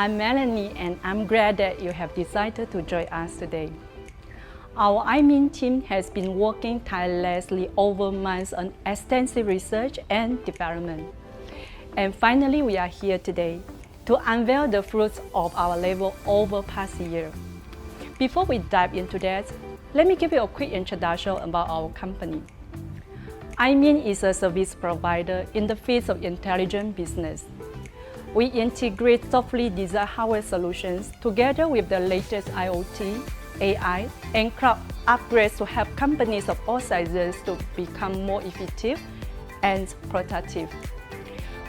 I'm Melanie and I'm glad that you have decided to join us today. Our iMin team has been working tirelessly over months on extensive research and development. And finally, we are here today to unveil the fruits of our labor over past year. Before we dive into that, let me give you a quick introduction about our company. iMin is a service provider in the field of intelligent business. We integrate software design hardware solutions together with the latest IoT, AI, and cloud upgrades to help companies of all sizes to become more effective and productive.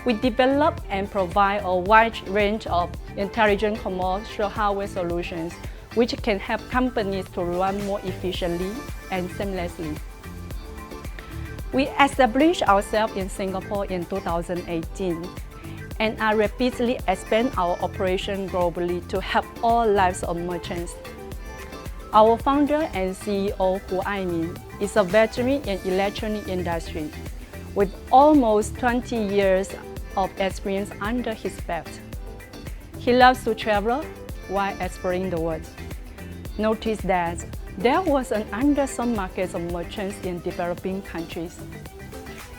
We develop and provide a wide range of intelligent commercial hardware solutions which can help companies to run more efficiently and seamlessly. We established ourselves in Singapore in 2018 and are rapidly expanding our operation globally to help all lives of merchants. Our founder and CEO, iMin, is a veteran in electronic industry with almost 20 years of experience under his belt. He loves to travel while exploring the world. Notice that there was an underserved market of merchants in developing countries.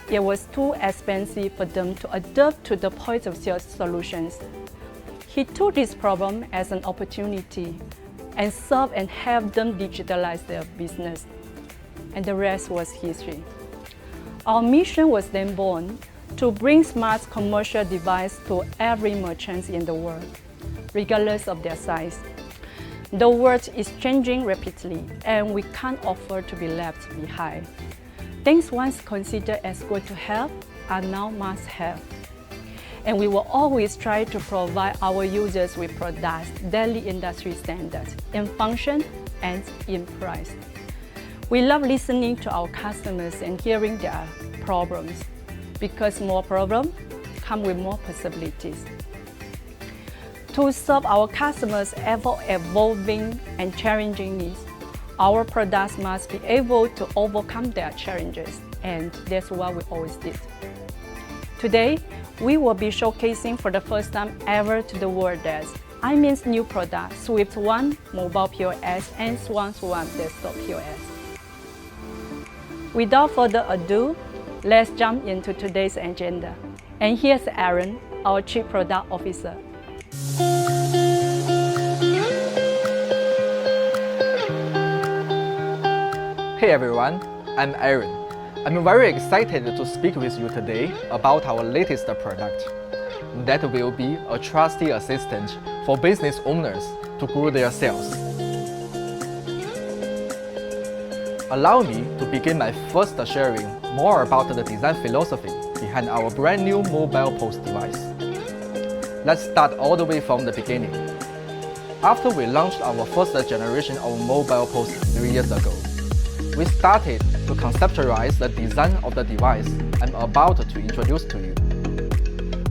It was too expensive for them to adapt to the point-of-sale solutions. He took this problem as an opportunity and served and helped them digitalize their business. And the rest was history. Our mission was then born to bring smart commercial devices to every merchant in the world, regardless of their size. The world is changing rapidly, and we can't afford to be left behind. Things once considered as good to have are now must-have. And we will always try to provide our users with products daily industry standards in function and in price. We love listening to our customers and hearing their problems, because more problems come with more possibilities. To serve our customers' ever-evolving and challenging needs, our products must be able to overcome their challenges, and that's what we always did. Today, we will be showcasing for the first time ever to the world that iMin's new product, Swan One Mobile POS and Swan One Desktop POS. Without further ado, let's jump into today's agenda. And here's Aaron, our Chief Product Officer. Hey everyone, I'm Aaron. I'm very excited to speak with you today about our latest product. That will be a trusty assistant for business owners to grow their sales. Allow me to begin my first sharing more about the design philosophy behind our brand new mobile POS device. Let's start all the way from the beginning. After we launched our first generation of mobile POS 3 years ago, we started to conceptualize the design of the device I'm about to introduce to you.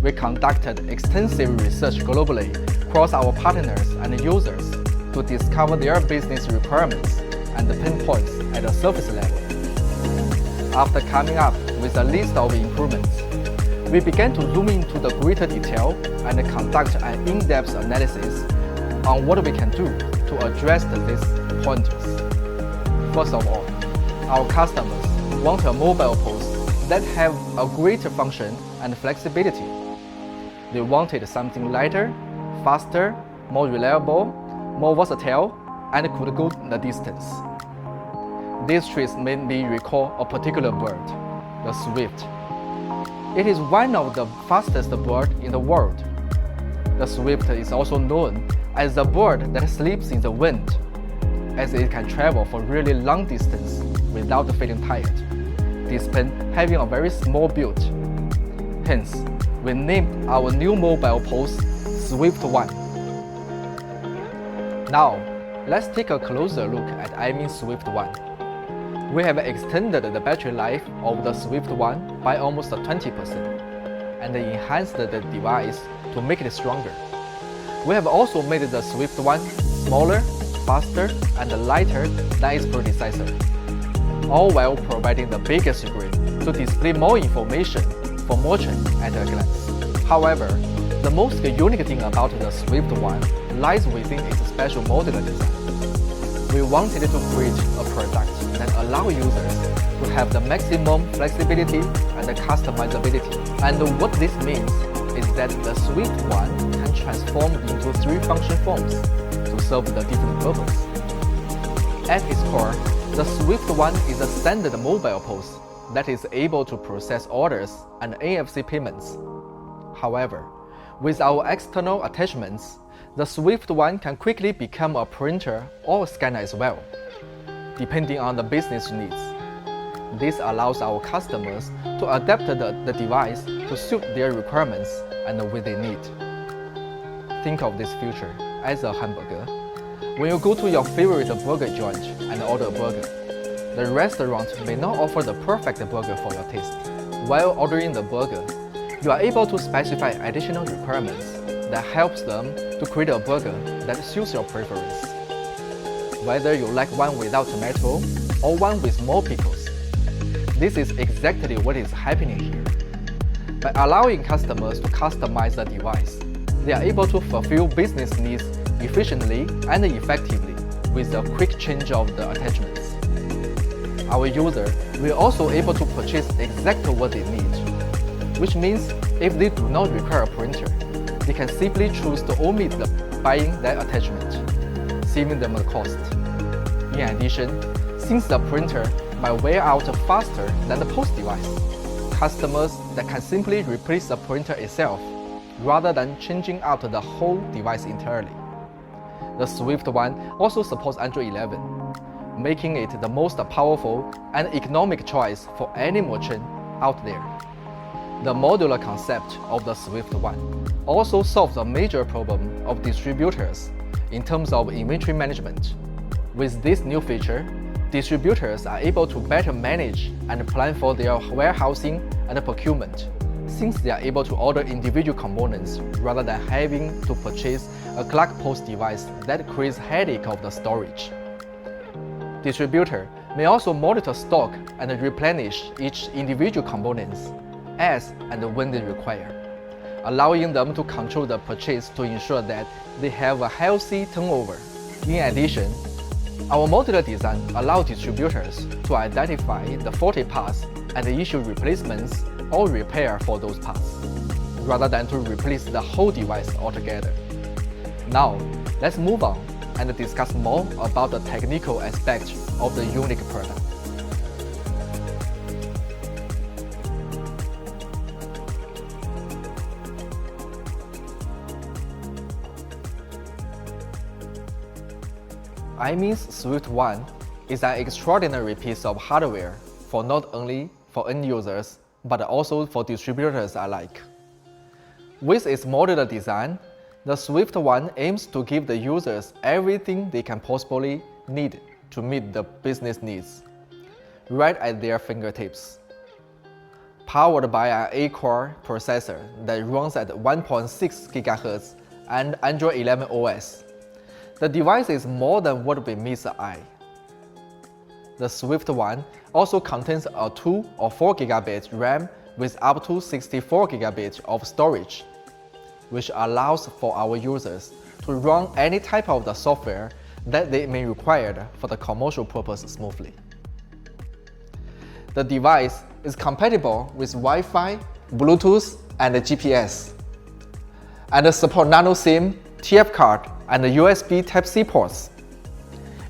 We conducted extensive research globally across our partners and users to discover their business requirements and the pain points at a surface level. After coming up with a list of improvements, we began to zoom into the greater detail and conduct an in-depth analysis on what we can do to address these pointers. First of all, our customers want a mobile POS that have a greater function and flexibility. They wanted something lighter, faster, more reliable, more versatile, and could go the distance. These traits made me recall a particular bird, the swift. It is one of the fastest birds in the world. The swift is also known as the bird that sleeps in the wind, as it can travel for really long distance without feeling tired, despite having a very small build. Hence, we named our new mobile POS Swift One. Now, let's take a closer look at iMin Swift One. We have extended the battery life of the Swift One by almost 20% and enhanced the device to make it stronger. We have also made the Swift One smaller, faster, and lighter than its predecessor, all while providing the biggest screen to display more information for merchants at a glance. However, The most unique thing about the Swift One lies within its special modular design. We wanted to create a product that allows users to have the maximum flexibility and customizability. And what this means is that the Swift One can transform into 3 function forms to serve the different purpose. At its core, the Swift One is a standard mobile POS that is able to process orders and NFC payments. However, with our external attachments, the Swift One can quickly become a printer or a scanner as well, depending on the business needs. This allows our customers to adapt the device to suit their requirements and what they need. Think of this feature as a hamburger. When you go to your favorite burger joint and order a burger, the restaurant may not offer the perfect burger for your taste. While ordering the burger, you are able to specify additional requirements that helps them to create a burger that suits your preference. Whether you like one without tomato or one with more pickles, this is exactly what is happening here. By allowing customers to customize the device, they are able to fulfill business needs efficiently and effectively with a quick change of the attachments. Our user will also able to purchase exactly what they need, which means if they do not require a printer, they can simply choose to omit buying that attachment, saving them the cost. In addition, since the printer might wear out faster than the post device, customers that can simply replace the printer itself rather than changing out the whole device entirely. The Swift One also supports Android 11, making it the most powerful and economic choice for any merchant out there. The modular concept of the Swift One also solves a major problem of distributors in terms of inventory management. With this new feature, distributors are able to better manage and plan for their warehousing and procurement, since they are able to order individual components rather than having to purchase a Clark Post device that creates headache of the storage. Distributor may also monitor stock and replenish each individual components as and when they require, allowing them to control the purchase to ensure that they have a healthy turnover. In addition, our modular design allows distributors to identify the faulty parts and issue replacements or repair for those parts, rather than to replace the whole device altogether. Now, let's move on and discuss more about the technical aspect of the unique product. iMin's Swift One is an extraordinary piece of hardware for not only for end users, but also for distributors alike. With its modular design, the Swift One aims to give the users everything they can possibly need to meet the business needs, right at their fingertips. Powered by an 8-core processor that runs at 1.6 GHz and Android 11 OS, the device is more than what meets the eye. The Swift One also contains a 2 or 4 GB RAM with up to 64 GB of storage, which allows for our users to run any type of the software that they may require for the commercial purpose smoothly. The device is compatible with Wi-Fi, Bluetooth, and GPS, and support nano SIM, TF card, and USB Type-C ports.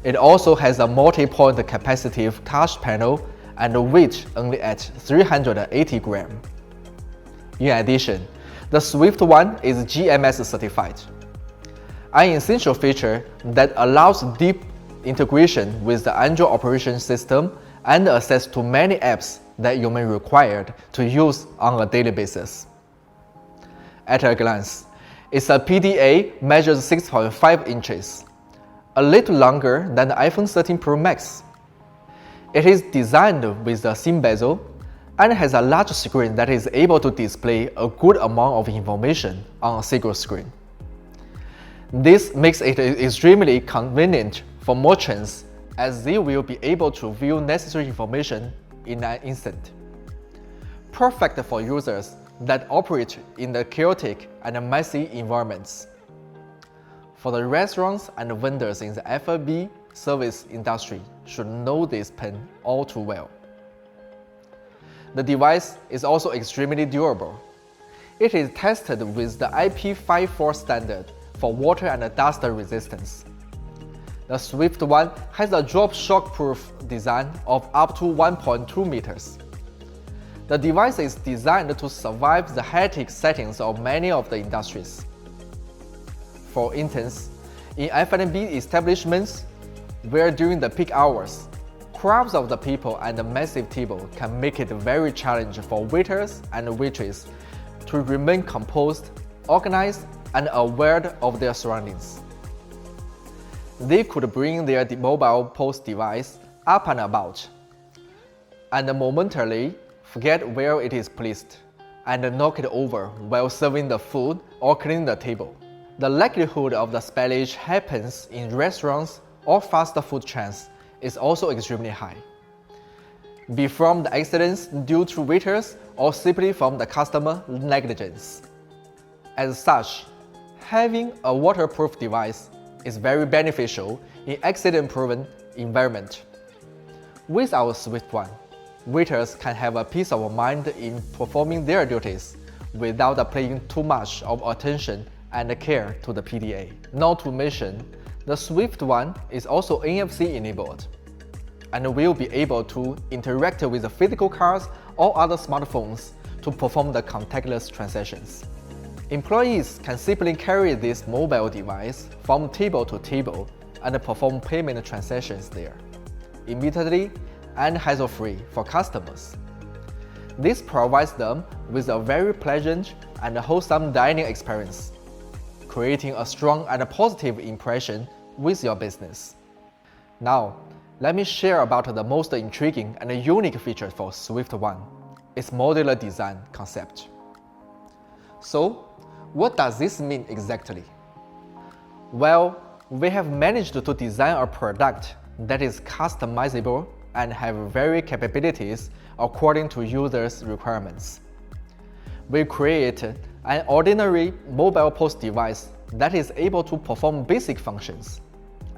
It also has a multi-point capacitive touch panel and weight only at 380 grams. In addition, the Swift One is GMS certified, an essential feature that allows deep integration with the Android operation system and access to many apps that you may require to use on a daily basis. At a glance, its PDA measures 6.5 inches, a little longer than the iPhone 13 Pro Max. It is designed with a thin bezel and has a large screen that is able to display a good amount of information on a single screen. This makes it extremely convenient for merchants, as they will be able to view necessary information in an instant. Perfect for users that operate in the chaotic and messy environments. For the restaurants and vendors in the F&B service industry should know this pen all too well. The device is also extremely durable. It is tested with the IP54 standard for water and dust resistance. The Swift One has a drop shock-proof design of up to 1.2 meters. The device is designed to survive the hectic settings of many of the industries. For instance, in F&B establishments, where during the peak hours, crowds of the people and a massive table can make it very challenging for waiters and waitresses to remain composed, organized, and aware of their surroundings. They could bring their mobile POS device up and about, and momentarily forget where it is placed, and knock it over while serving the food or cleaning the table. The likelihood of the spillage happens in restaurants or fast food chains is also extremely high, be from the accidents due to waiters or simply from the customer negligence. As such, having a waterproof device is very beneficial in accident-proven environment. With our Swift One, waiters can have a peace of mind in performing their duties without paying too much of attention and care to the PDA. Not to mention, the Swift One is also NFC enabled and will be able to interact with the physical cards or other smartphones to perform the contactless transactions. Employees can simply carry this mobile device from table to table and perform payment transactions there, immediately and hassle-free for customers. This provides them with a very pleasant and wholesome dining experience, creating a strong and positive impression with your business. Now, let me share about the most intriguing and unique feature for Swift One, its modular design concept. So, what does this mean exactly? Well, we have managed to design a product that is customizable and have varied capabilities according to users' requirements. We created an ordinary mobile POS device that is able to perform basic functions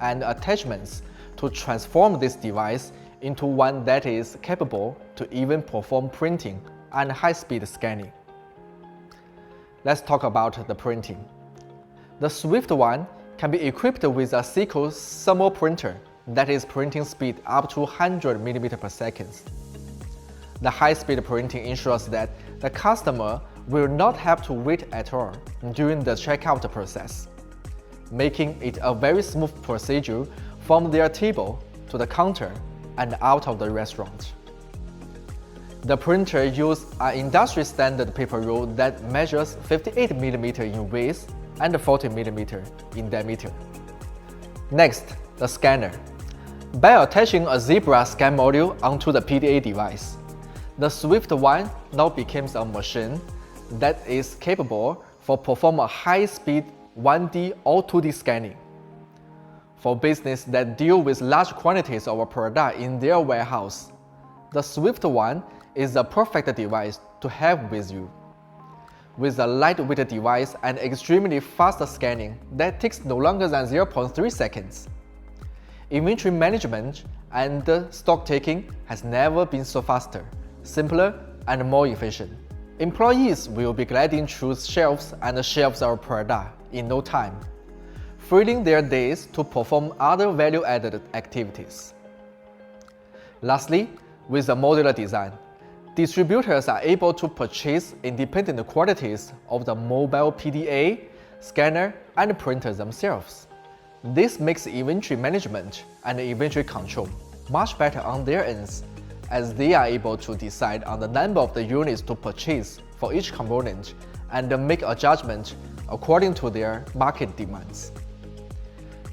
and attachments to transform this device into one that is capable to even perform printing and high-speed scanning. Let's talk about the printing. The Swift One can be equipped with a Seiko thermal printer that is printing speed up to 100 mm per second. The high-speed printing ensures that the customer will not have to wait at all during the checkout process, making it a very smooth procedure from their table to the counter and out of the restaurant. The printer uses an industry-standard paper roll that measures 58 mm in width and 40 mm in diameter. Next, the scanner. By attaching a Zebra scan module onto the PDA device, the Swift One now becomes a machine that is capable for performing high-speed 1D or 2D scanning. For businesses that deal with large quantities of a product in their warehouse, the Swift One is the perfect device to have with you. With a lightweight device and extremely fast scanning that takes no longer than 0.3 seconds. Inventory management and stock taking has never been so faster, simpler, and more efficient. Employees will be gliding through shelves and shelves of product in no time, freeing their days to perform other value-added activities. Lastly, with a modular design, distributors are able to purchase independent quantities of the mobile PDA, scanner, and printer themselves. This makes inventory management and inventory control much better on their ends, as they are able to decide on the number of the units to purchase for each component and make a judgment according to their market demands.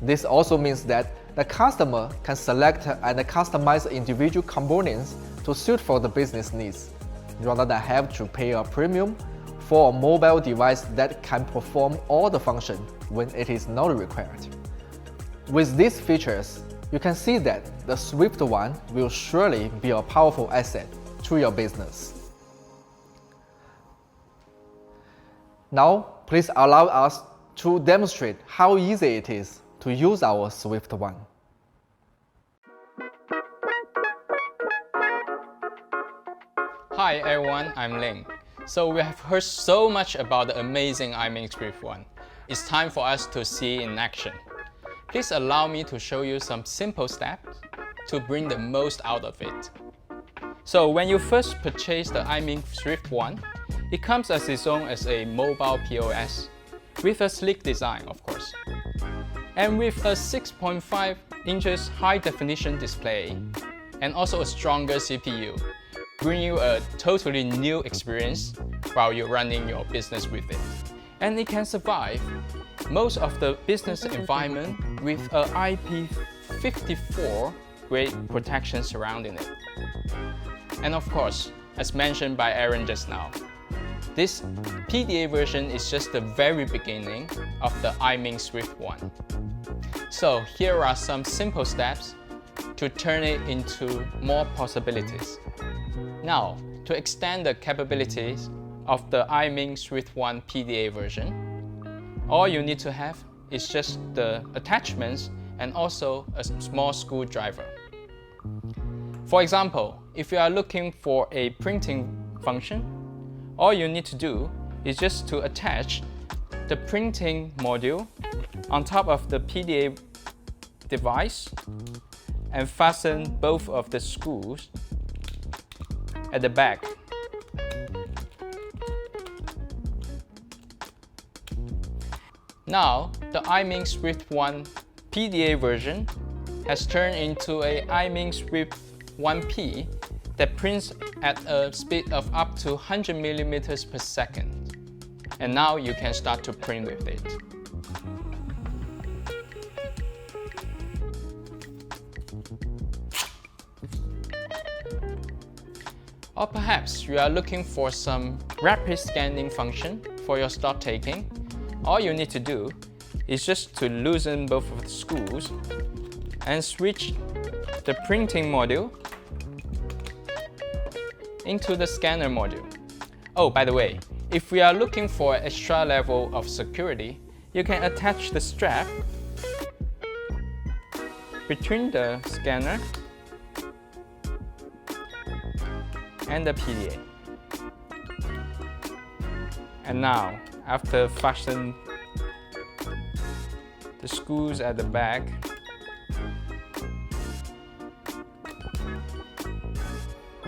This also means that the customer can select and customize individual components to suit for the business needs, rather than have to pay a premium for a mobile device that can perform all the functions when it is not required. With these features, you can see that the Swift One will surely be a powerful asset to your business. Now, please allow us to demonstrate how easy it is to use our Swift One. Hi everyone, I'm Ling. So we have heard so much about the amazing iMin Swift One. It's time for us to see it in action. Please allow me to show you some simple steps to bring the most out of it. So when you first purchase the iMin Swift One, it comes as its own as a mobile POS, with a sleek design of course. And with a 6.5 inches high-definition display, and also a stronger CPU, bring you a totally new experience while you're running your business with it. And it can survive most of the business environment with a IP54 grade protection surrounding it. And of course, as mentioned by Aaron just now, this PDA version is just the very beginning of the iMin Swift One. So here are some simple steps to turn it into more possibilities. Now, to extend the capabilities of the iMin Swift One PDA version, all you need to have is just the attachments and also a small screwdriver. For example, if you are looking for a printing function, all you need to do is just to attach the printing module on top of the PDA device and fasten both of the screws at the back. Now, the iMin Swift One PDA version has turned into a iMin Swift 1P that prints at a speed of up to 100 millimeters per second. And now you can start to print with it. Or perhaps you are looking for some rapid scanning function for your stock taking. All you need to do is just to loosen both of the screws and switch the printing module into the scanner module. Oh, by the way, if we are looking for an extra level of security, you can attach the strap between the scanner and the PDA. And now, after fastening the screws at the back,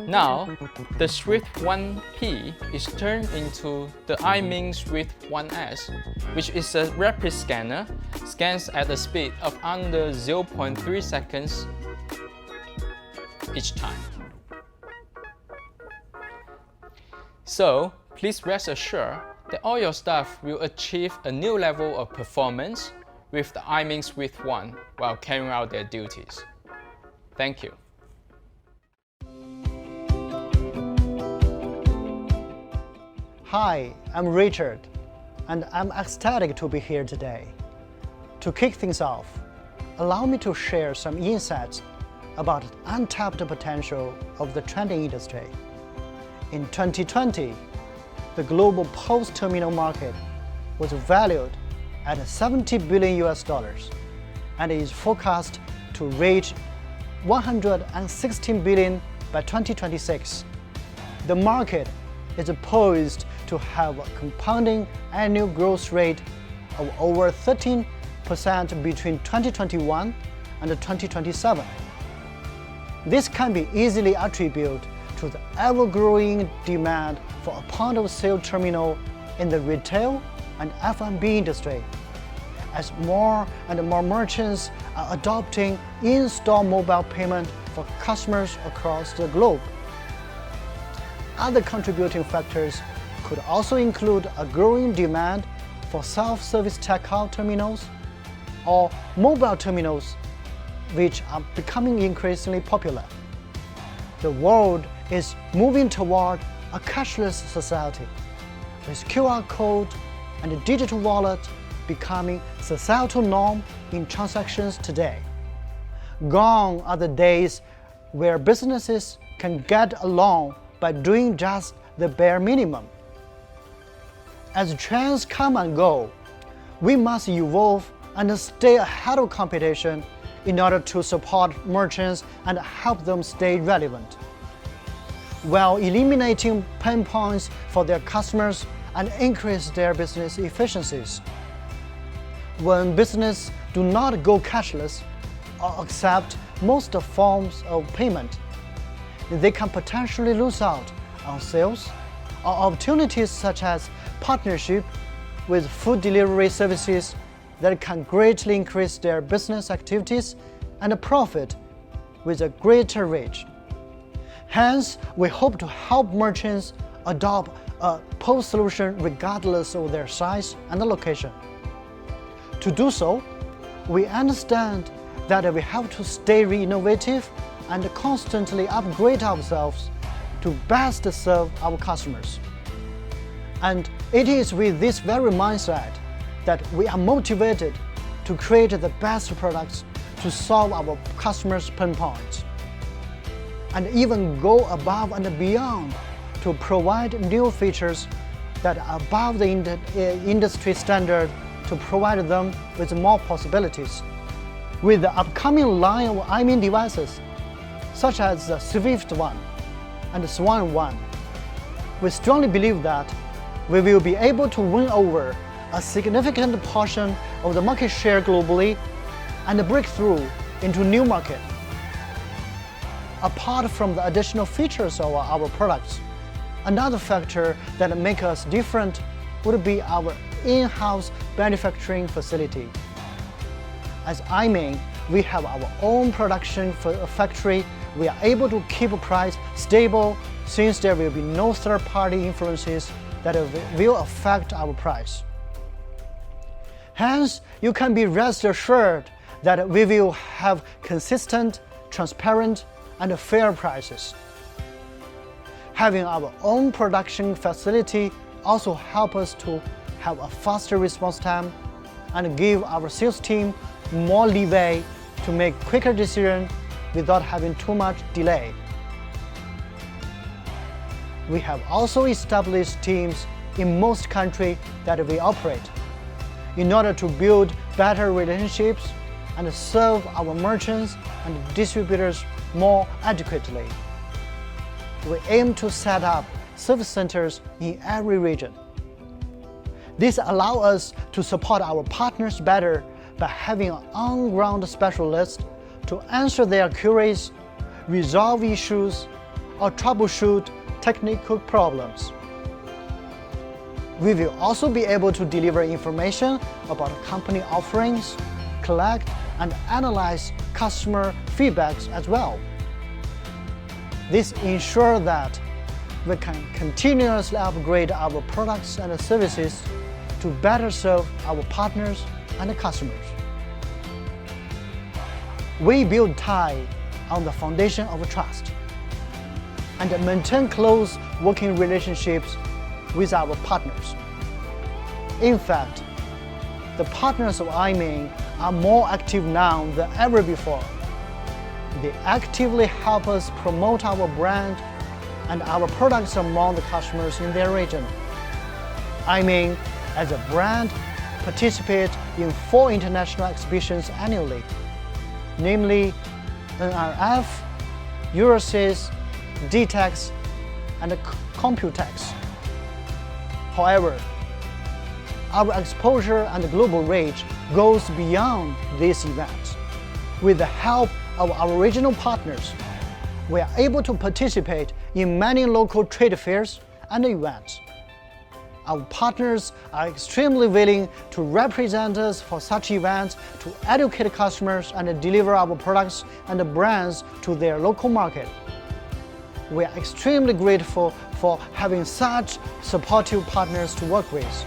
now the Swift 1P is turned into the iMin Swift 1S, which is a rapid scanner, scans at a speed of under 0.3 seconds each time. So, please rest assured that all your staff will achieve a new level of performance with the iMin Swift One while carrying out their duties. Thank you. Hi, I'm Richard, and I'm ecstatic to be here today. To kick things off, allow me to share some insights about the untapped potential of the trending industry. In 2020, the global post-terminal market was valued at $70 billion and is forecast to reach $116 billion by 2026. The market is poised to have a compounding annual growth rate of over 13% between 2021 and 2027. This can be easily attributed to the ever-growing demand for a point-of-sale terminal in the retail and F&B industry, as more and more merchants are adopting in-store mobile payment for customers across the globe. Other contributing factors could also include a growing demand for self-service checkout terminals or mobile terminals, which are becoming increasingly popular. The world is moving toward a cashless society, with QR code and digital wallet becoming societal norm in transactions today. Gone are the days where businesses can get along by doing just the bare minimum. As trends come and go, we must evolve and stay ahead of competition in order to support merchants and help them stay relevant, while eliminating pain points for their customers and increase their business efficiencies. When businesses do not go cashless or accept most forms of payment, they can potentially lose out on sales or opportunities such as partnership with food delivery services that can greatly increase their business activities and profit with a greater reach. Hence, we hope to help merchants adopt a POS solution regardless of their size and location. To do so, we understand that we have to stay innovative and constantly upgrade ourselves to best serve our customers. And it is with this very mindset that we are motivated to create the best products to solve our customers' pain points, and even go above and beyond to provide new features that are above the industry standard to provide them with more possibilities. With the upcoming line of iMin devices, such as the Swift One and the Swan One, we strongly believe that we will be able to win over a significant portion of the market share globally and break through into new market. Apart from the additional features of our products, another factor that makes us different would be our in-house manufacturing facility. As iMin, we have our own production factory. We are able to keep price stable since there will be no third-party influences that will affect our price. Hence, you can be rest assured that we will have consistent, transparent, and fair prices. Having our own production facility also helps us to have a faster response time and give our sales team more leeway to make quicker decisions without having too much delay. We have also established teams in most countries that we operate in order to build better relationships and serve our merchants and distributors more adequately. We aim to set up service centers in every region. This allows us to support our partners better by having an on-ground specialist to answer their queries, resolve issues, or troubleshoot technical problems. We will also be able to deliver information about company offerings, collect and analyze customer feedbacks as well. This ensures that we can continuously upgrade our products and services to better serve our partners and customers. We build ties on the foundation of trust and maintain close working relationships with our partners. In fact, the partners of iMin are more active now than ever before. They actively help us promote our brand and our products among the customers in their region. iMin, as a brand, participates in 4 international exhibitions annually, namely NRF, Eurosys, DTEX, and Computex. However, our exposure and global reach goes beyond these events. With the help of our regional partners, we are able to participate in many local trade fairs and events. Our partners are extremely willing to represent us for such events to educate customers and deliver our products and brands to their local market. We are extremely grateful for having such supportive partners to work with.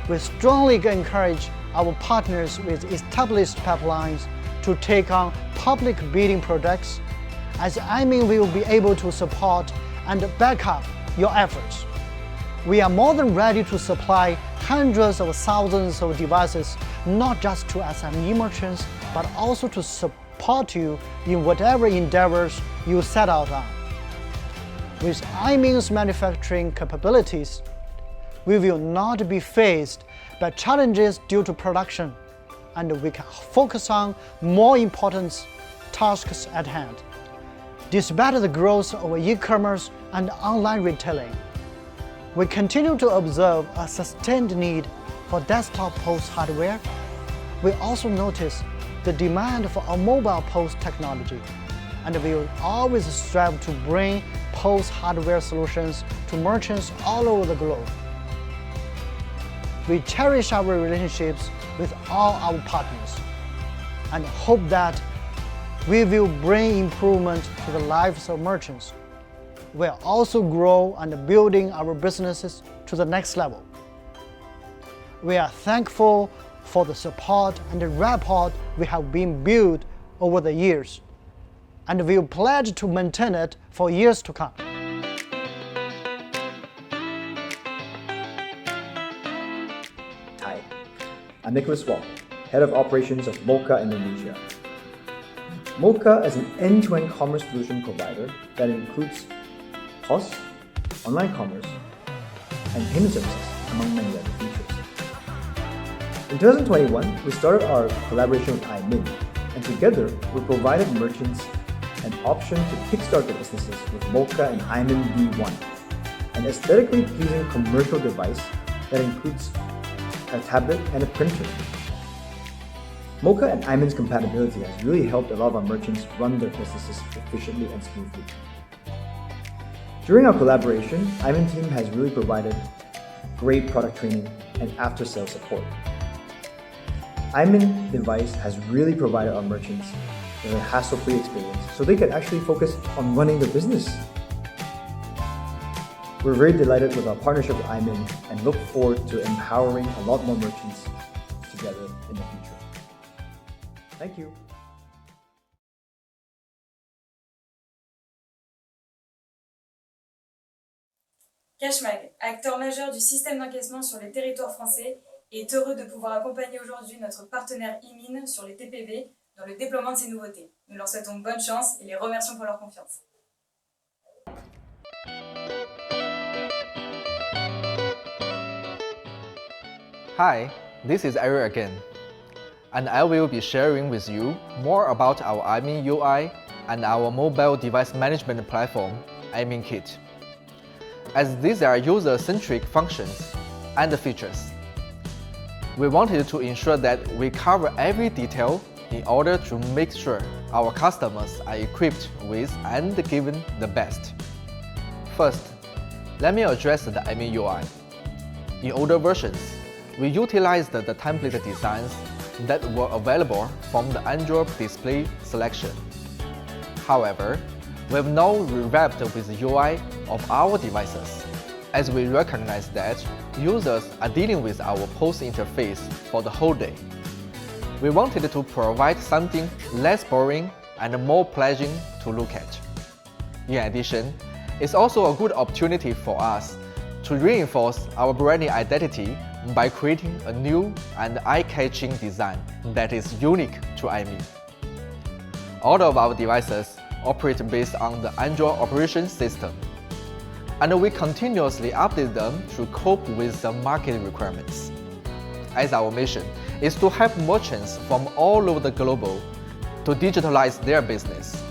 We strongly encourage our partners with established pipelines to take on public bidding projects, as iMin will be able to support and back up your efforts. We are more than ready to supply hundreds of thousands of devices, not just to SME merchants, but also to support you in whatever endeavors you set out on. With iMin's manufacturing capabilities, we will not be faced by challenges due to production, and we can focus on more important tasks at hand. Despite the growth of e-commerce and online retailing, we continue to observe a sustained need for desktop POS hardware. We also notice the demand for a mobile POS technology, and we will always strive to bring POS hardware solutions to merchants all over the globe. We cherish our relationships with all our partners and hope that we will bring improvement to the lives of merchants. We will also grow and building our businesses to the next level. We are thankful for the support and the rapport we have been built over the years, and we will pledge to maintain it for years to come. Hi, I'm Nicholas Wong, Head of Operations of Mocha Indonesia. Mocha is an end-to-end commerce solution provider that includes POS, online commerce, and payment services, among many other features. In 2021, we started our collaboration with iMin, and together we provided merchants an option to kickstart their businesses with Mocha and iMin V1, an aesthetically pleasing commercial device that includes a tablet and a printer. Mocha and iMin's compatibility has really helped a lot of our merchants run their businesses efficiently and smoothly. During our collaboration, iMin team has really provided great product training and after-sales support. iMin device has really provided our merchants with a hassle-free experience so they can actually focus on running their business. We're very delighted with our partnership with iMin and look forward to empowering a lot more merchants together in the future. Thank you. Cashmag, acteur majeur du système d'encaissement sur les territoires français, est heureux de pouvoir accompagner aujourd'hui notre partenaire iMin sur les TPV dans le déploiement de ces nouveautés. Nous leur souhaitons bonne chance et les remercions pour leur confiance. Hi, this is Eric again, and I will be sharing with you more about our iMin UI and our mobile device management platform, iMin Kit. As these are user-centric functions and features, we wanted to ensure that we cover every detail in order to make sure our customers are equipped with and given the best. First, let me address the iMin UI. In older versions, we utilized the template designs that were available from the Android display selection. However, we have now revamped with the UI of our devices, as we recognize that users are dealing with our POS interface for the whole day. We wanted to provide something less boring and more pleasing to look at. In addition, it's also a good opportunity for us to reinforce our branding identity by creating a new and eye-catching design that is unique to iMin. All of our devices operate based on the Android operation system, and we continuously update them to cope with the market requirements. As our mission is to help merchants from all over the globe to digitalize their business,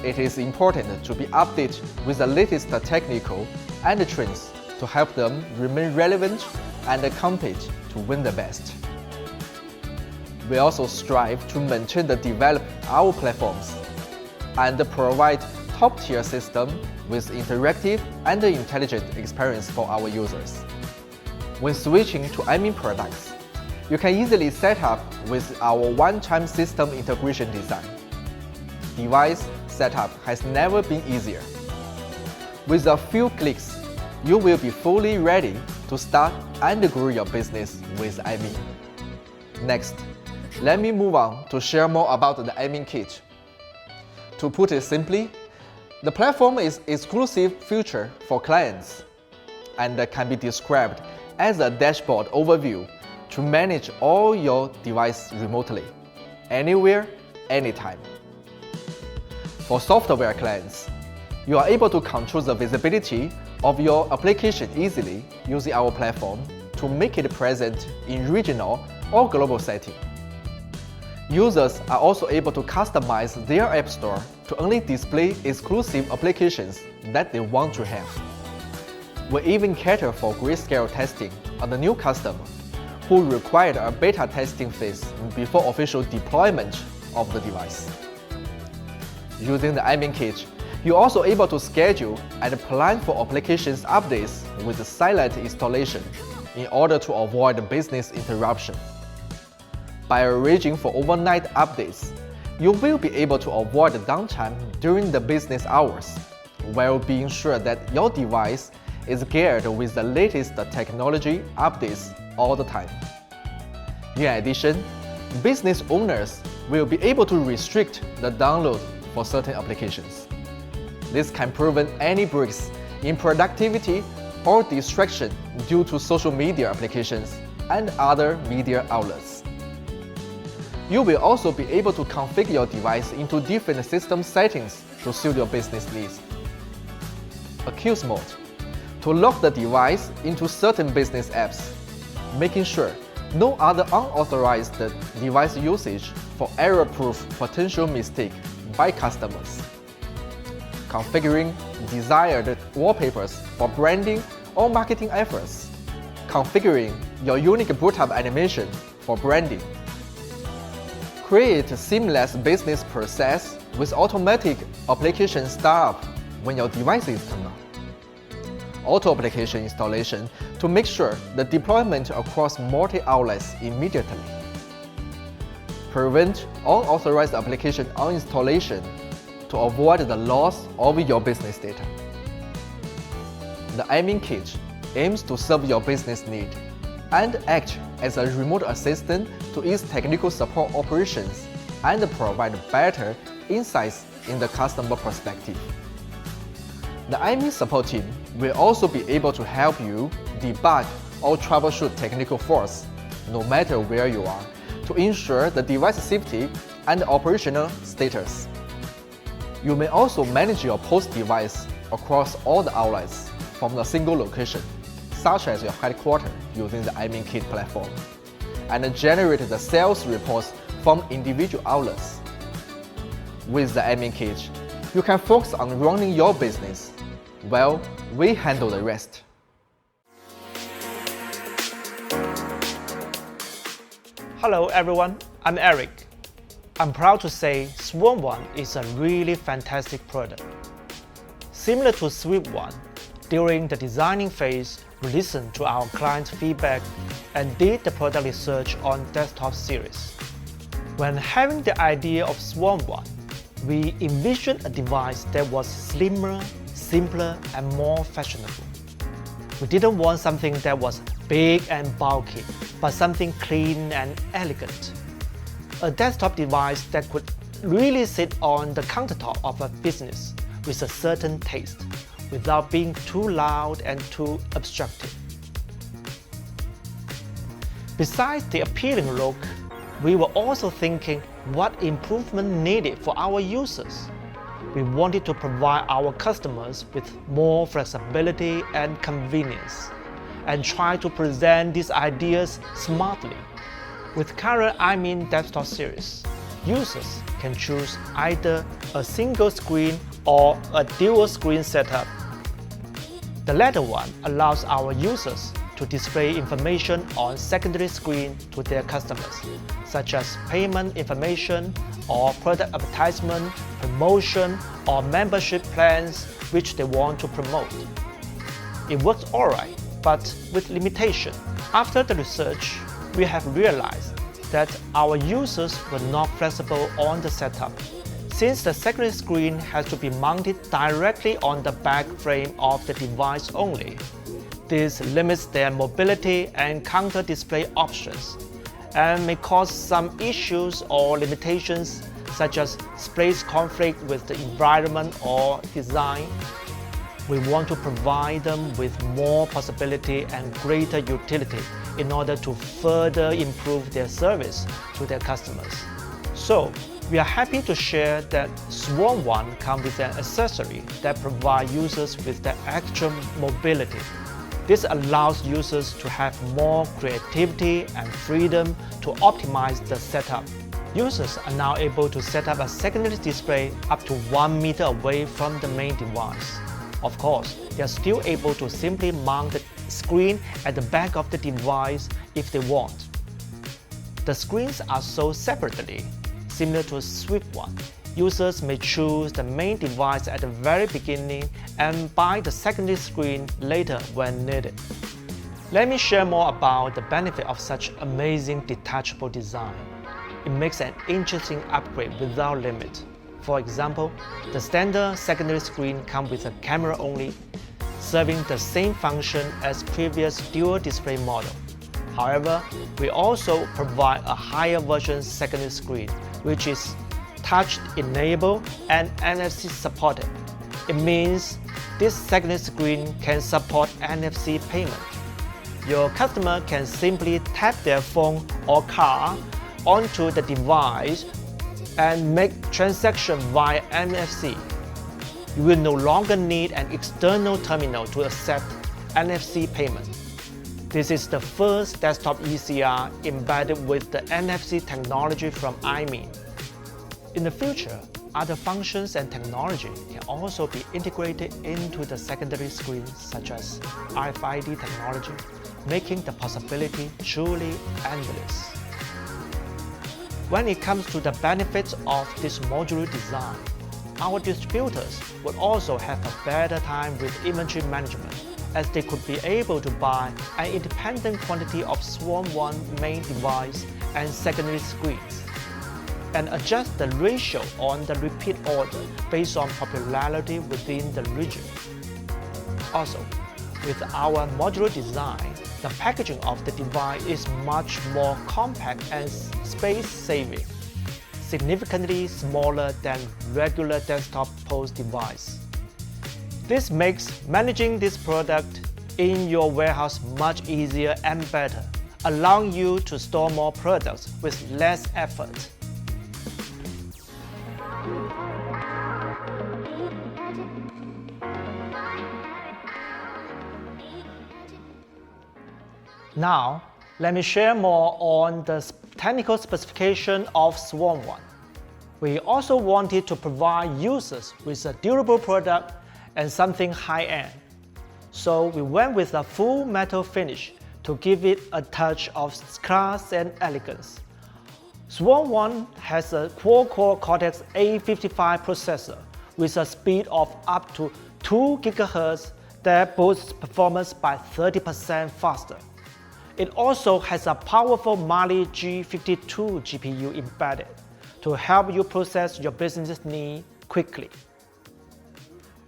it is important to be updated with the latest technical and trends to help them remain relevant and compete to win the best. We also strive to maintain and develop our platforms and provide top-tier system with interactive and intelligent experience for our users. When switching to iMin products, you can easily set up with our one-time system integration design. Device setup has never been easier. With a few clicks, you will be fully ready to start and grow your business with iMin. Next, let me move on to share more about the iMin Kit. To put it simply, the platform is exclusive feature for clients and can be described as a dashboard overview to manage all your devices remotely, anywhere, anytime. For software clients, You are able to control the visibility of your application easily using our platform to make it present in regional or global setting. Users are also able to customize their App Store to only display exclusive applications that they want to have. We even cater for grayscale testing on the new customer who required a beta testing phase before official deployment of the device. Using the iMin Kit, you're also able to schedule and plan for applications updates with silent installation in order to avoid business interruption. By arranging for overnight updates, you will be able to avoid downtime during the business hours, while being sure that your device is geared with the latest technology updates all the time. In addition, business owners will be able to restrict the download for certain applications. This can prevent any breaks in productivity or distraction due to social media applications and other media outlets. You will also be able to configure your device into different system settings to suit your business needs. Accuse mode, to lock the device into certain business apps, making sure no other unauthorized device usage for error-proof potential mistake by customers. Configuring desired wallpapers for branding or marketing efforts. Configuring your unique boot-up animation for branding. Create a seamless business process with automatic application startup when your device is turned on. Auto application installation to make sure the deployment across multi-outlets immediately. Prevent unauthorized application uninstallation to avoid the loss of your business data. The iMin Kit aims to serve your business need and act as a remote assistant to its technical support operations and provide better insights in the customer perspective. The iMin support team will also be able to help you debug or troubleshoot technical faults, no matter where you are, to ensure the device safety and operational status. You may also manage your post device across all the outlets from a single location, such as your headquarters using the iMin Kit platform, and generate the sales reports from individual outlets. With the iMin Kit, you can focus on running your business, while we handle the rest. Hello everyone, I'm Eric. I'm proud to say Swan One is a really fantastic product. Similar to Swift One, during the designing phase, we listened to our clients' feedback and did the product research on desktop series. When having the idea of Swan One, we envisioned a device that was slimmer, simpler, and more fashionable. We didn't want something that was big and bulky, but something clean and elegant. A desktop device that could really sit on the countertop of a business with a certain taste, without being too loud and too obstructive. Besides the appealing look, we were also thinking what improvement needed for our users. We wanted to provide our customers with more flexibility and convenience, and try to present these ideas smartly. With current iMin desktop series, users can choose either a single screen or a dual screen setup. The latter one allows our users to display information on secondary screen to their customers, such as payment information or product advertisement, promotion, or membership plans which they want to promote. It works alright, but with limitation. After the research, we have realized that our users were not flexible on the setup, since the secondary screen has to be mounted directly on the back frame of the device only. This limits their mobility and counter display options, and may cause some issues or limitations such as space conflict with the environment or design. We want to provide them with more possibility and greater utility in order to further improve their service to their customers. So, We are happy to share that Swan One comes with an accessory that provides users with the extra mobility. This allows users to have more creativity and freedom to optimize the setup. Users are now able to set up a secondary display up to 1 meter away from the main device. Of course, they are still able to simply mount the screen at the back of the device if they want. The screens are sold separately, similar to a Swift one. Users may choose the main device at the very beginning and buy the secondary screen later when needed. Let me share more about the benefit of such amazing detachable design. It makes an interesting upgrade without limit. For example, the standard secondary screen comes with a camera only, serving the same function as previous dual display model. However, we also provide a higher version secondary screen, which is touch-enabled and NFC supported. It means this secondary screen can support NFC payment. Your customer can simply tap their phone or card onto the device and make transactions via NFC. You will no longer need an external terminal to accept NFC payment. This is the first desktop ECR embedded with the NFC technology from iMin. In the future, other functions and technology can also be integrated into the secondary screen, such as RFID technology, making the possibility truly endless. When it comes to the benefits of this modular design, our distributors would also have a better time with inventory management, as they could be able to buy an independent quantity of Swan One main device and secondary screens, and adjust the ratio on the repeat order based on popularity within the region. Also, with our modular design, the packaging of the device is much more compact and space-saving, significantly smaller than regular desktop POS device. This makes managing this product in your warehouse much easier and better, allowing you to store more products with less effort. Now, let me share more on the technical specification of Swan One. We also wanted to provide users with a durable product and something high-end. So we went with a full metal finish to give it a touch of class and elegance. Swan One has a quad-core Cortex A55 processor with a speed of up to 2 GHz that boosts performance by 30% faster. It also has a powerful Mali G52 GPU embedded to help you process your business needs quickly.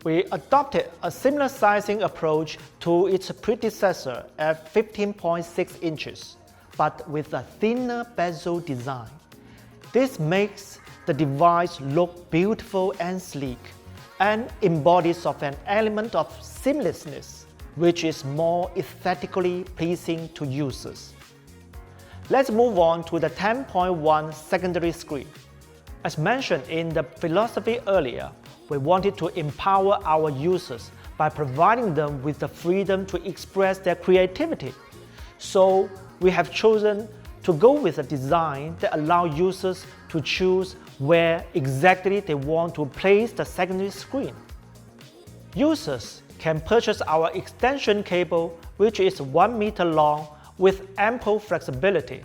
We adopted a similar sizing approach to its predecessor at 15.6 inches, but with a thinner bezel design. This makes the device look beautiful and sleek, and embodies of an element of seamlessness, which is more aesthetically pleasing to users. Let's move on to the 10.1 secondary screen. As mentioned in the philosophy earlier, we wanted to empower our users by providing them with the freedom to express their creativity. So we have chosen to go with a design that allows users to choose where exactly they want to place the secondary screen. Users can purchase our extension cable, which is 1 meter long with ample flexibility.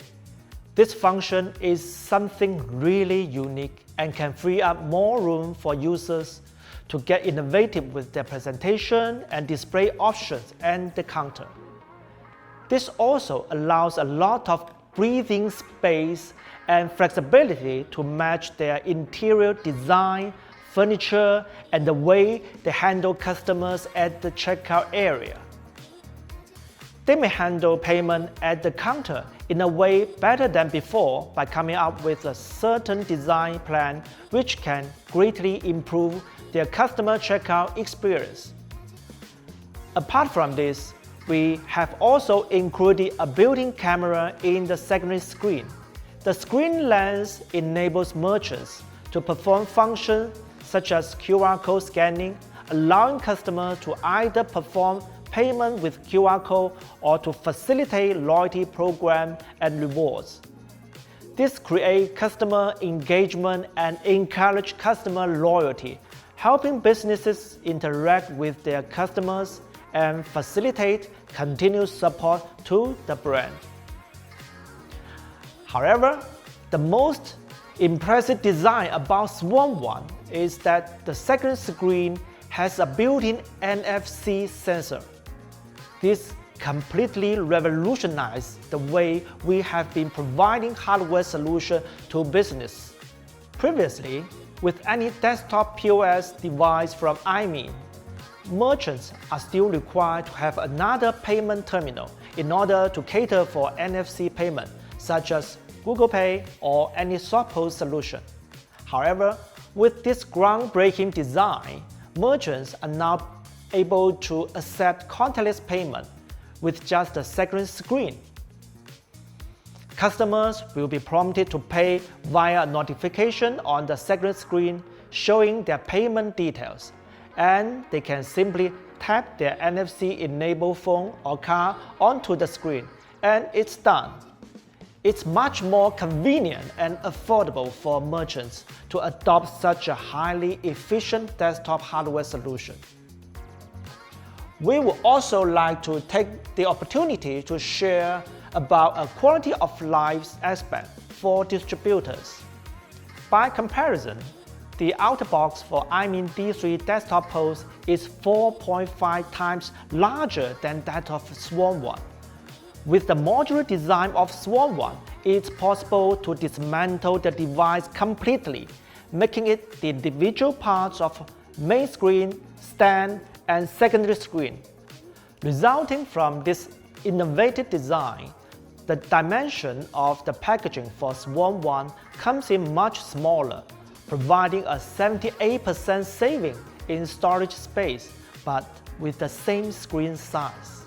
This function is something really unique and can free up more room for users to get innovative with their presentation and display options and the counter. This also allows a lot of breathing space and flexibility to match their interior design, furniture, and the way they handle customers at the checkout area. They may handle payment at the counter in a way better than before by coming up with a certain design plan which can greatly improve their customer checkout experience. Apart from this, we have also included a built-in camera in the secondary screen. The screen lens enables merchants to perform functions such as QR code scanning, allowing customers to either perform payment with QR code or to facilitate loyalty program and rewards. This creates customer engagement and encourages customer loyalty, helping businesses interact with their customers and facilitate continued support to the brand. However, the most impressive design about Swan One is that the second screen has a built-in NFC sensor. This completely revolutionized the way we have been providing hardware solutions to business. Previously, with any desktop POS device from iMin, merchants are still required to have another payment terminal in order to cater for NFC payment, such as Google Pay or any SoftPOS solution. However, with this groundbreaking design, merchants are now able to accept contactless payment with just a second screen. Customers will be prompted to pay via a notification on the second screen showing their payment details, and they can simply tap their NFC-enabled phone or card onto the screen, and it's done. It's much more convenient and affordable for merchants to adopt such a highly efficient desktop hardware solution. We would also like to take the opportunity to share about a quality of life aspect for distributors. By comparison, the outer box for iMin D3 desktop POS is 4.5 times larger than that of Swan One. With the modular design of Swan One, it's possible to dismantle the device completely, making it the individual parts of main screen, stand, and secondary screen. Resulting from this innovative design, the dimension of the packaging for Swan One comes in much smaller, providing a 78% saving in storage space, but with the same screen size.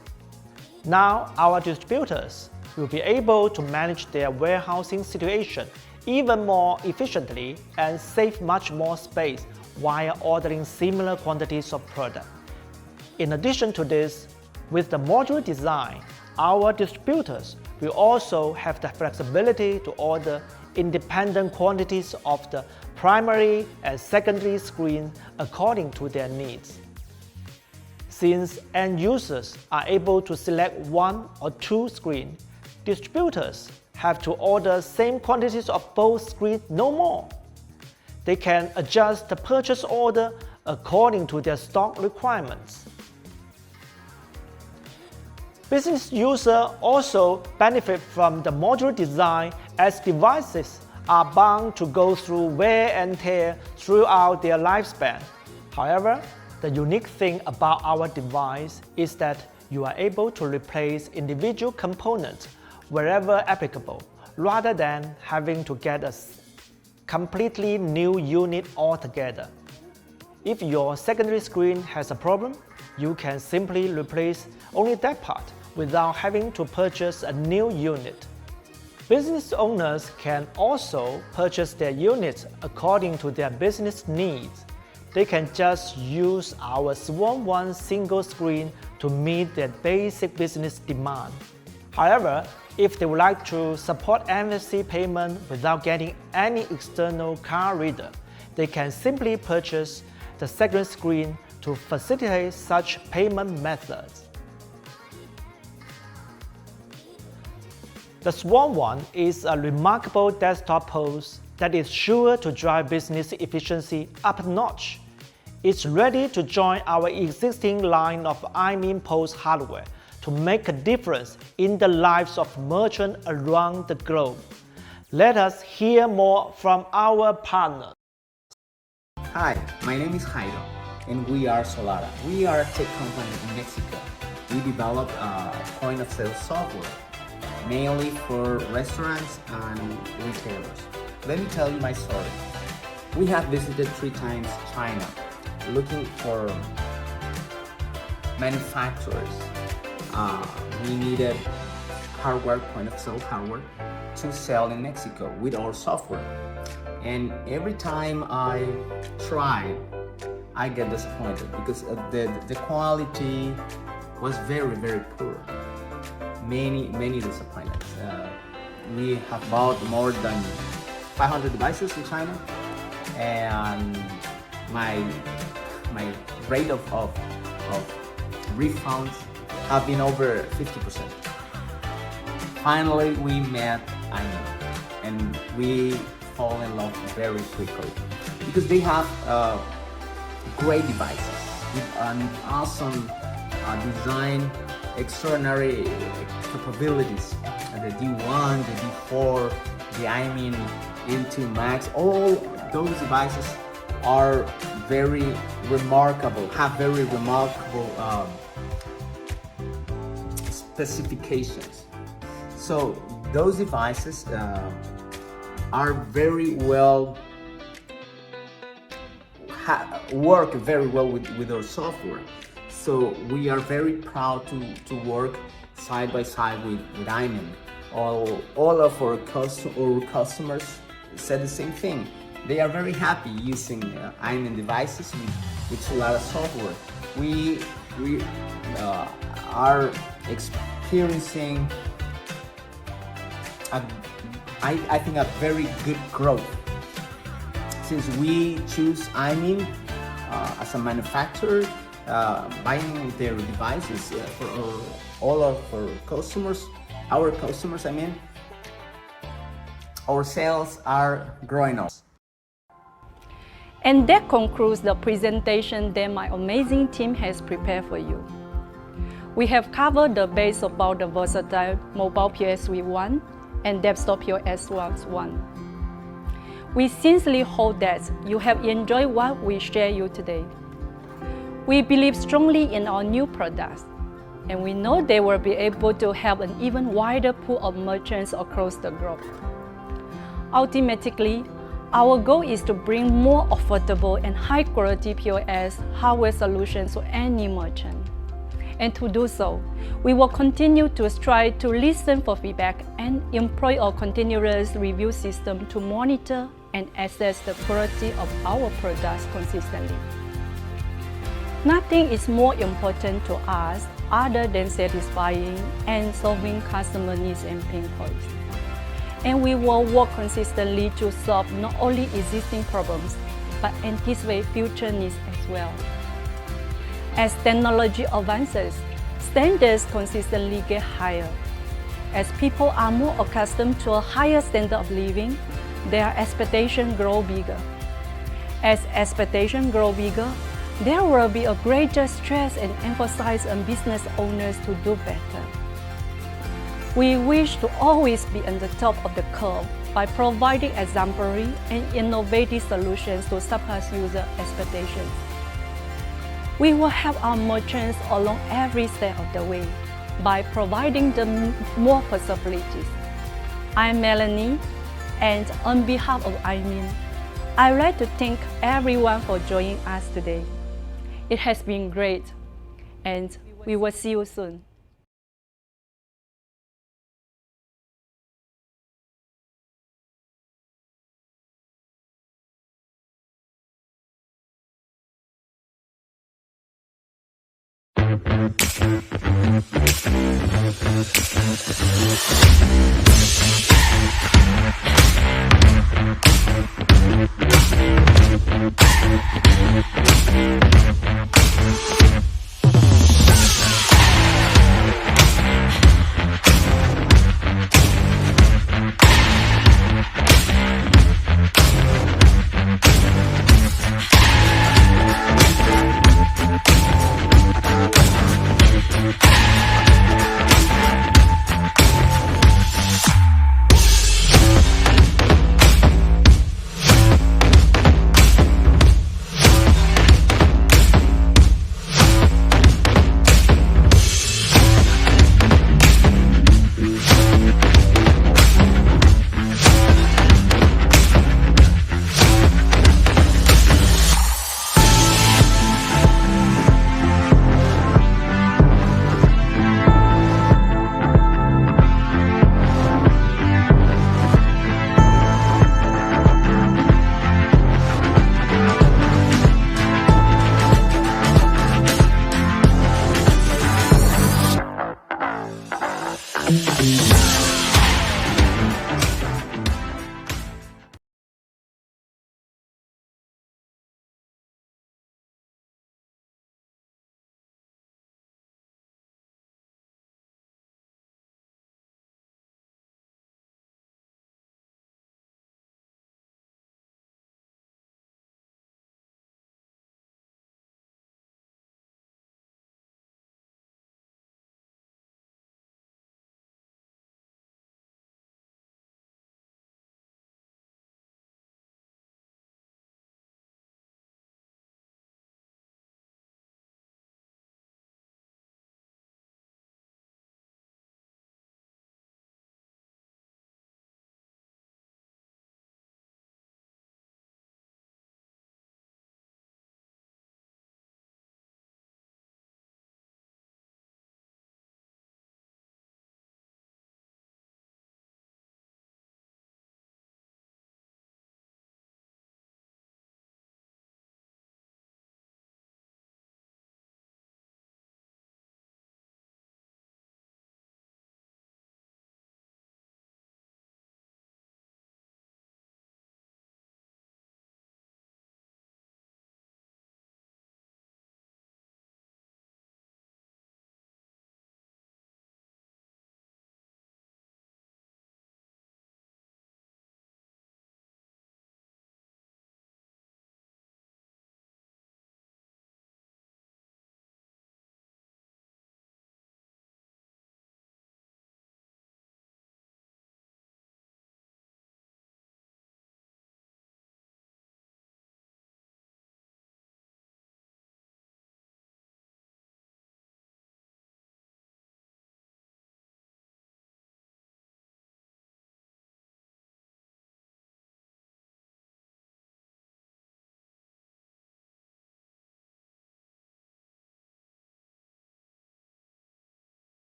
Now, our distributors will be able to manage their warehousing situation even more efficiently and save much more space while ordering similar quantities of product. In addition to this, with the modular design, our distributors will also have the flexibility to order independent quantities of the primary and secondary screens according to their needs. Since end users are able to select one or two screens, distributors have to order same quantities of both screens no more. They can adjust the purchase order according to their stock requirements. Business users also benefit from the modular design as devices are bound to go through wear and tear throughout their lifespan. However, the unique thing about our device is that you are able to replace individual components wherever applicable, rather than having to get a completely new unit altogether. If your secondary screen has a problem, you can simply replace only that part without having to purchase a new unit. Business owners can also purchase their units according to their business needs. They can just use our Swan One single screen to meet their basic business demand. However, if they would like to support NFC payment without getting any external card reader, they can simply purchase the second screen to facilitate such payment methods. The Swan One is a remarkable desktop POS that is sure to drive business efficiency up a notch. It's ready to join our existing line of iMin POS hardware to make a difference in the lives of merchants around the globe. Let us hear more from our partners. Hi, my name is Jairo, and we are Solara. We are a tech company in Mexico. We develop point-of-sale software, mainly for restaurants and retailers. Let me tell you my story. We have visited 3 times China, looking for manufacturers. We needed hardware, point-of-sale hardware, to sell in Mexico with our software. And every time I try, I get disappointed because the quality was very, very poor. Many disappointments. We have bought more than 500 devices in China, and my rate of refunds have been over 50%. Finally, we met iMin, and we fall in love very quickly because they have great devices with an awesome design, extraordinary capabilities. The D1, the D4, the iMin N2 Max, all those devices are very remarkable, have very remarkable specifications. So those devices are very well, work very well with our software. So we are very proud to work side by side with iMin. All of our customers said the same thing. They are very happy using iMin devices with Solara software. We are experiencing I think a very good growth since we choose iMin as a manufacturer, buying their devices for all of our customers. Our customers, I mean, our sales are growing up. And that concludes the presentation that my amazing team has prepared for you. We have covered the base about the versatile mobile POS One and desktop POS One. We sincerely hope that you have enjoyed what we share you today. We believe strongly in our new products, and we know they will be able to help an even wider pool of merchants across the globe. Ultimately, our goal is to bring more affordable and high-quality POS hardware solutions to any merchant. And to do so, we will continue to strive to listen for feedback and employ our continuous review system to monitor and assess the quality of our products consistently. Nothing is more important to us other than satisfying and solving customer needs and pain points. And we will work consistently to solve not only existing problems, but anticipate future needs as well. As technology advances, standards consistently get higher. As people are more accustomed to a higher standard of living, their expectations grow bigger. As expectations grow bigger, there will be a greater stress and emphasis on business owners to do better. We wish to always be on the top of the curve by providing exemplary and innovative solutions to surpass user expectations. We will help our merchants along every step of the way by providing them more possibilities. I'm Melanie, and on behalf of iMin, I'd like to thank everyone for joining us today. It has been great, and we will see you soon. Thank you.